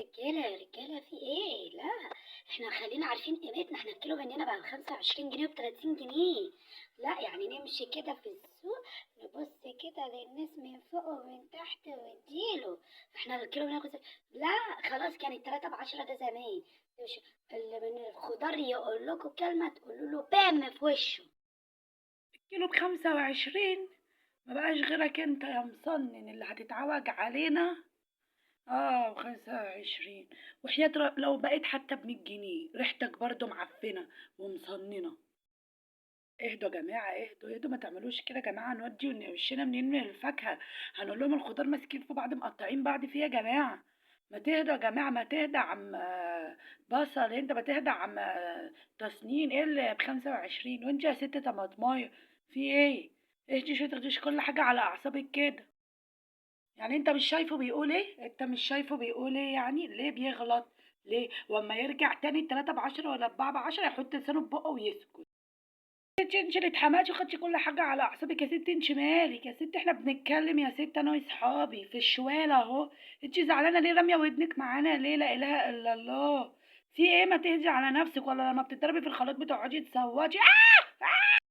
رجالة في ايه؟ لا، احنا خلينا عارفين قيمتنا. احنا الكيلو مننا بقى ب25 جنيه وب30 جنيه. لا يعني نمشي كده في السوق، نبص كده للناس من فوق ومن تحت واديله. احنا الكيلو بناخد لا، خلاص كان ال3 ب10 ده زمان. اللي من الخضار يقول لكم كلمة تقولوا له بام في وشه. كيلو ب25. ما بقاش غيرك انت يا مصنن اللي هتتعوج علينا. اه، ب25. وحياة لو بقيت حتى ب100 جنيه ريحتك برضو معفنة ومصننة. اهدوا يا جماعة، اهدوا اهدوا، ما تعملوش كده يا جماعة. نودي وشنا منين من الفاكهة؟ هنقول لهم الخضار ماسكين في بعض مقطعين بعض فيه يا جماعة. ما تهدوا يا جماعة، ما تهدى عم بصل. انت ما تهدى عم تصنين. ايه اللي ب25 وانت يا ست طماطماية؟ في ايه؟ اهدي شوية، تاخديش كل حاجة على اعصابك كده. يعني انت مش شايفه بيقول ايه؟ انت مش شايفه بيقول ايه؟ يعني ليه بيغلط؟ ليه؟ واما يرجع تاني ال3 ب10 ولا ال4 ب10 يحط لسانه في بقه ويسكت. انت اللي اتحماتي وخدتي كل حاجة على اعصابك يا ست. انت مالك يا ست؟ احنا بنتكلم يا ست انا واصحابي في الشوالة اهو. انت زعلانة ليه؟ رامية ودنك معانا ليه؟ لا اله الا الله. في ايه؟ ما تهدي على نفسك، ولا لما بتضربي في الخلاط بتقعدي تصوتي؟